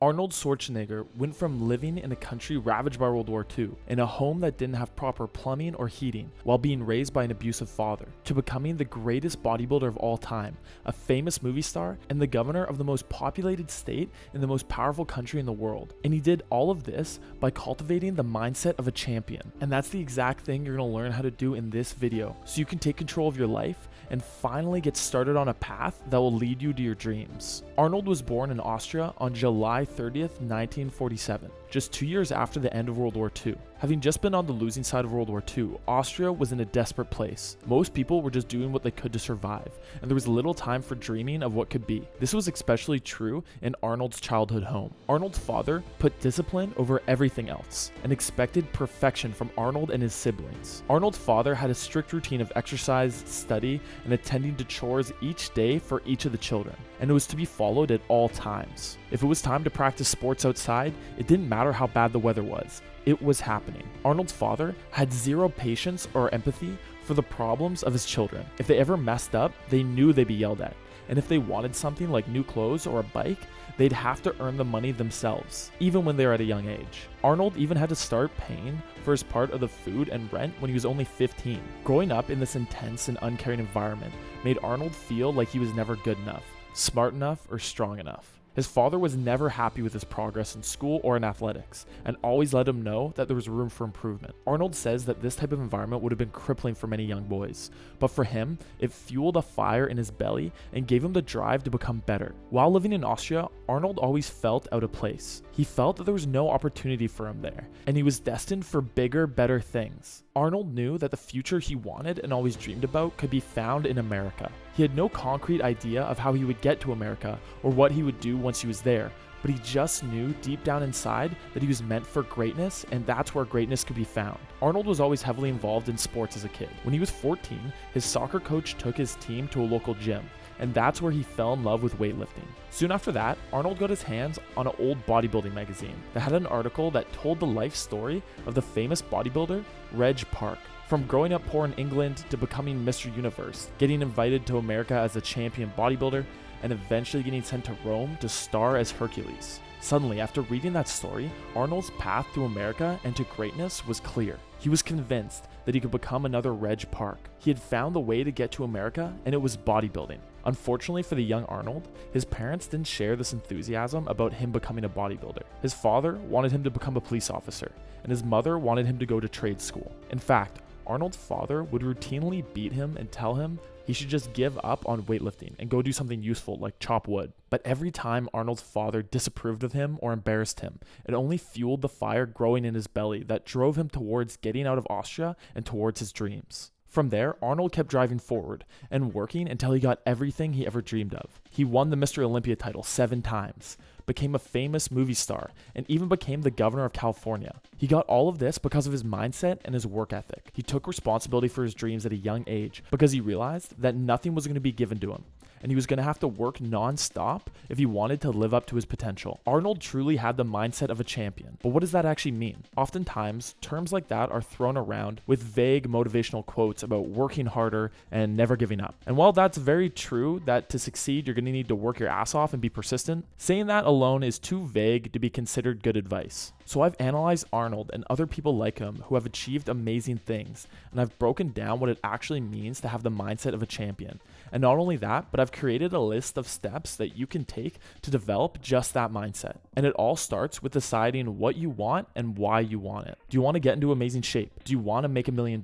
Arnold Schwarzenegger went from living in a country ravaged by World War II, in a home that didn't have proper plumbing or heating, while being raised by an abusive father, to becoming the greatest bodybuilder of all time, a famous movie star, and the governor of the most populated state in the most powerful country in the world. And he did all of this by cultivating the mindset of a champion. And that's the exact thing you're going to learn how to do in this video, so you can take control of your life and finally get started on a path that will lead you to your dreams. Arnold was born in Austria on July 30th, 1947, just 2 years after the end of World War II. Having just been on the losing side of World War II, Austria was in a desperate place. Most people were just doing what they could to survive, and there was little time for dreaming of what could be. This was especially true in Arnold's childhood home. Arnold's father put discipline over everything else and expected perfection from Arnold and his siblings. Arnold's father had a strict routine of exercise, study, and attending to chores each day for each of the children, and it was to be followed at all times. If it was time to practice sports outside, it didn't matter how bad the weather was. It was happening. Arnold's father had zero patience or empathy for the problems of his children. If they ever messed up, they knew they'd be yelled at. And if they wanted something like new clothes or a bike, they'd have to earn the money themselves, even when they were at a young age. Arnold even had to start paying for his part of the food and rent when he was only 15. Growing up in this intense and uncaring environment made Arnold feel like he was never good enough, smart enough, or strong enough. His father was never happy with his progress in school or in athletics, and always let him know that there was room for improvement. Arnold says that this type of environment would have been crippling for many young boys, but for him, it fueled a fire in his belly and gave him the drive to become better. While living in Austria, Arnold always felt out of place. He felt that there was no opportunity for him there, and he was destined for bigger, better things. Arnold knew that the future he wanted and always dreamed about could be found in America. He had no concrete idea of how he would get to America or what he would do once he was there, but he just knew deep down inside that he was meant for greatness, and that's where greatness could be found. Arnold was always heavily involved in sports as a kid. When he was 14, his soccer coach took his team to a local gym, and that's where he fell in love with weightlifting. Soon after that, Arnold got his hands on an old bodybuilding magazine that had an article that told the life story of the famous bodybuilder, Reg Park. From growing up poor in England to becoming Mr. Universe, getting invited to America as a champion bodybuilder, and eventually getting sent to Rome to star as Hercules. Suddenly, after reading that story, Arnold's path to America and to greatness was clear. He was convinced that he could become another Reg Park. He had found the way to get to America, and it was bodybuilding. Unfortunately for the young Arnold, his parents didn't share this enthusiasm about him becoming a bodybuilder. His father wanted him to become a police officer, and his mother wanted him to go to trade school. In fact, Arnold's father would routinely beat him and tell him he should just give up on weightlifting and go do something useful like chop wood. But every time Arnold's father disapproved of him or embarrassed him, it only fueled the fire growing in his belly that drove him towards getting out of Austria and towards his dreams. From there, Arnold kept driving forward and working until he got everything he ever dreamed of. He won the Mr. Olympia title 7 times, became a famous movie star, and even became the governor of California. He got all of this because of his mindset and his work ethic. He took responsibility for his dreams at a young age because he realized that nothing was going to be given to him, and he was going to have to work non-stop if he wanted to live up to his potential. Arnold truly had the mindset of a champion. But what does that actually mean? Oftentimes, terms like that are thrown around with vague motivational quotes about working harder and never giving up. And while that's very true that to succeed, you're going to need to work your ass off and be persistent, saying that alone is too vague to be considered good advice. So I've analyzed Arnold and other people like him who have achieved amazing things, and I've broken down what it actually means to have the mindset of a champion. And not only that, but I've created a list of steps that you can take to develop just that mindset. And it all starts with deciding what you want and why you want it. Do you want to get into amazing shape? Do you want to make $1 million?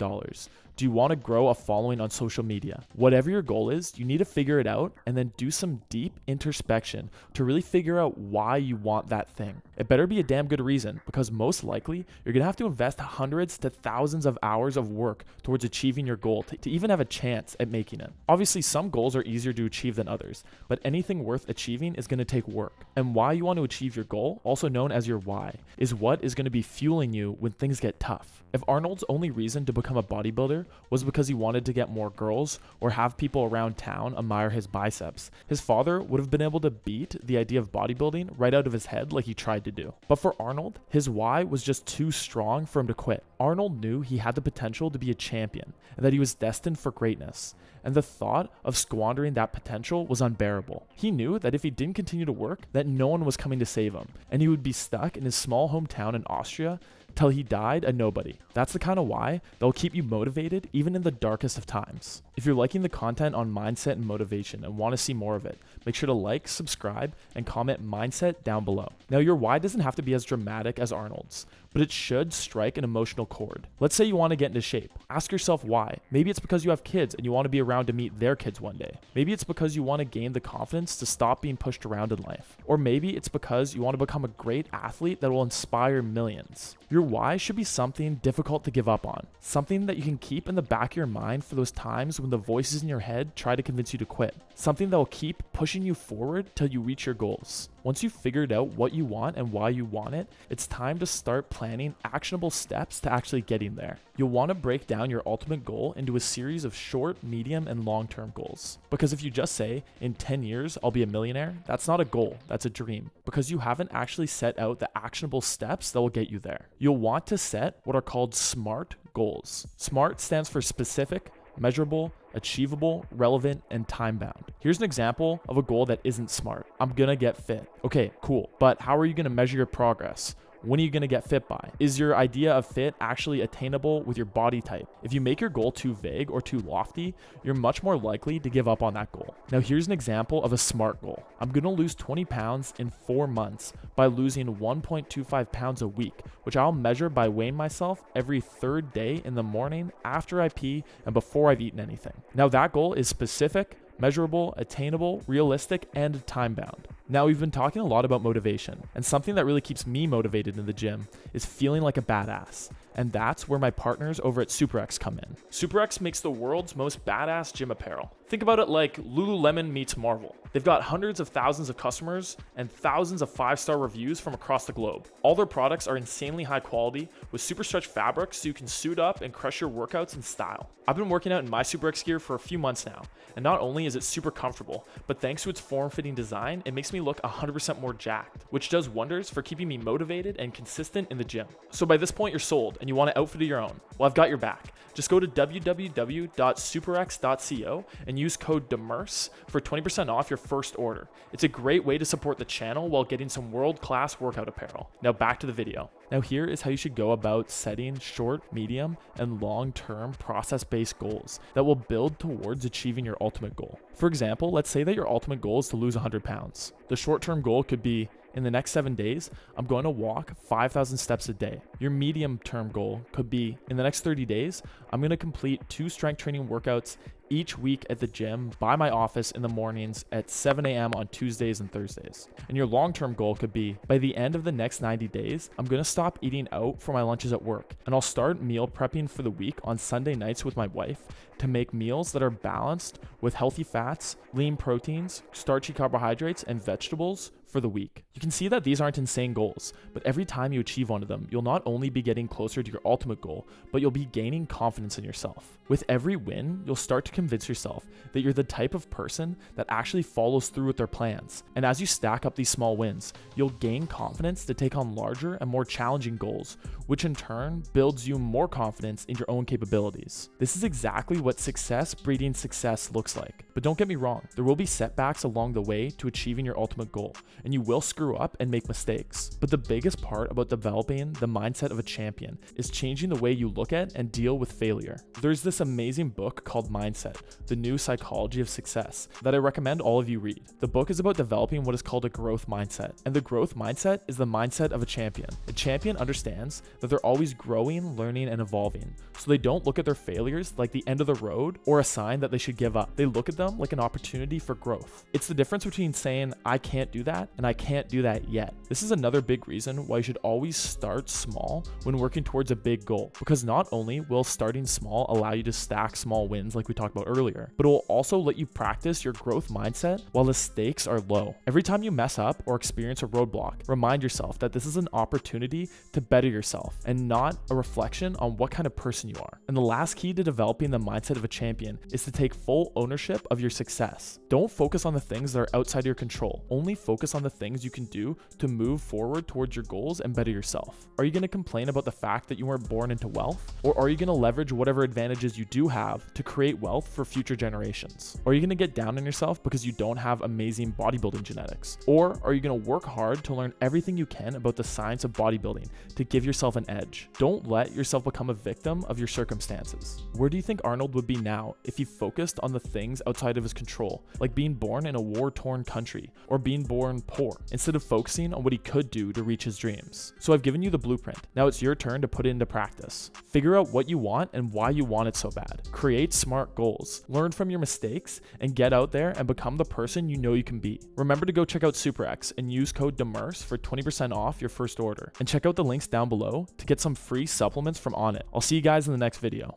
Do you want to grow a following on social media? Whatever your goal is, you need to figure it out and then do some deep introspection to really figure out why you want that thing. It better be a damn good reason, because most likely you're going to have to invest hundreds to thousands of hours of work towards achieving your goal to even have a chance at making it. Obviously, some goals are easier to achieve than others, but anything worth achieving is going to take work. And why you want to achieve your goal, also known as your why, is what is going to be fueling you when things get tough. If Arnold's only reason to become a bodybuilder was because he wanted to get more girls or have people around town admire his biceps, his father would have been able to beat the idea of bodybuilding right out of his head like he tried to do. But for Arnold, his why was just too strong for him to quit. Arnold knew he had the potential to be a champion and that he was destined for greatness, and the thought of squandering that potential was unbearable. He knew that if he didn't continue to work, that no one was coming to save him, and he would be stuck in his small hometown in Austria till he died a nobody. That's the kind of why that'll keep you motivated even in the darkest of times. If you're liking the content on mindset and motivation and want to see more of it, make sure to like, subscribe, and comment mindset down below. Now, your why doesn't have to be as dramatic as Arnold's, but it should strike an emotional chord. Let's say you want to get into shape. Ask yourself why. Maybe it's because you have kids and you want to be around to meet their kids one day. Maybe it's because you want to gain the confidence to stop being pushed around in life. Or maybe it's because you want to become a great athlete that will inspire millions. Your why should be something difficult to give up on, something that you can keep in the back of your mind for those times when the voices in your head try to convince you to quit, something that will keep pushing you forward till you reach your goals. Once you've figured out what you want and why you want it, it's time to start planning actionable steps to actually getting there. You'll want to break down your ultimate goal into a series of short, medium, and long-term goals. Because if you just say, in 10 years, I'll be a millionaire, that's not a goal, that's a dream. Because you haven't actually set out the actionable steps that will get you there. You'll want to set what are called SMART goals. SMART stands for specific, measurable, achievable, relevant, and time-bound. Here's an example of a goal that isn't SMART. I'm gonna get fit. Okay, cool. But how are you gonna measure your progress? When are you going to get fit by? Is your idea of fit actually attainable with your body type? If you make your goal too vague or too lofty, you're much more likely to give up on that goal. Now, here's an example of a SMART goal. I'm going to lose 20 pounds in 4 months by losing 1.25 pounds a week, which I'll measure by weighing myself every third day in the morning after I pee and before I've eaten anything. Now, that goal is specific, measurable, attainable, realistic, and time-bound. Now, we've been talking a lot about motivation, and something that really keeps me motivated in the gym is feeling like a badass. And that's where my partners over at SuperX come in. SuperX makes the world's most badass gym apparel. Think about it like Lululemon meets Marvel. They've got hundreds of thousands of customers and thousands of 5-star reviews from across the globe. All their products are insanely high quality with super stretch fabrics so you can suit up and crush your workouts in style. I've been working out in my SuperX gear for a few months now, and not only is it super comfortable, but thanks to its form-fitting design, it makes me look 100% more jacked, which does wonders for keeping me motivated and consistent in the gym. So by this point, you're sold and you want to outfit of your own. Well, I've got your back. Just go to www.superx.co and use code DEMERCE for 20% off your first order. It's a great way to support the channel while getting some world-class workout apparel. Now back to the video. Now here is how you should go about setting short, medium, and long-term process-based goals that will build towards achieving your ultimate goal. For example, let's say that your ultimate goal is to lose 100 pounds. The short-term goal could be, in the next 7 days, I'm going to walk 5,000 steps a day. Your medium-term goal could be, in the next 30 days, I'm going to complete 2 strength training workouts each week at the gym by my office in the mornings at 7 a.m. on Tuesdays and Thursdays. And your long-term goal could be, by the end of the next 90 days, I'm going to stop eating out for my lunches at work, and I'll start meal prepping for the week on Sunday nights with my wife to make meals that are balanced with healthy fats, lean proteins, starchy carbohydrates, and vegetables for the week. You can see that these aren't insane goals, but every time you achieve one of them, you'll not only be getting closer to your ultimate goal, but you'll be gaining confidence in yourself. With every win, you'll start to convince yourself that you're the type of person that actually follows through with their plans. And as you stack up these small wins, you'll gain confidence to take on larger and more challenging goals, which in turn builds you more confidence in your own capabilities. This is exactly what success breeding success looks like. But don't get me wrong, there will be setbacks along the way to achieving your ultimate goal, and you will screw up and make mistakes. But the biggest part about developing the mindset of a champion is changing the way you look at and deal with failure. There's this amazing book called Mindset, The New Psychology of Success, that I recommend all of you read. The book is about developing what is called a growth mindset, and the growth mindset is the mindset of a champion. A champion understands that they're always growing, learning, and evolving, so they don't look at their failures like the end of the road or a sign that they should give up. They look at them like an opportunity for growth. It's the difference between saying, I can't do that, and I can't do that yet. This is another big reason why you should always start small when working towards a big goal, because not only will starting small allow you to stack small wins like we talked talked about earlier, but it will also let you practice your growth mindset while the stakes are low. Every time you mess up or experience a roadblock, remind yourself that this is an opportunity to better yourself and not a reflection on what kind of person you are. And the last key to developing the mindset of a champion is to take full ownership of your success. Don't focus on the things that are outside your control. Only focus on the things you can do to move forward towards your goals and better yourself. Are you going to complain about the fact that you weren't born into wealth? Or are you going to leverage whatever advantages you do have to create wealth for future generations? Or are you going to get down on yourself because you don't have amazing bodybuilding genetics? Or are you going to work hard to learn everything you can about the science of bodybuilding to give yourself an edge? Don't let yourself become a victim of your circumstances. Where do you think Arnold would be now if he focused on the things outside of his control, like being born in a war-torn country or being born poor, instead of focusing on what he could do to reach his dreams? So I've given you the blueprint. Now it's your turn to put it into practice. Figure out what you want and why you want it so bad. Create smart goals, learn from your mistakes, and get out there and become the person you know you can be. Remember to go check out SuperX and use code DEMERCE for 20% off your first order. And check out the links down below to get some free supplements from On It. I'll see you guys in the next video.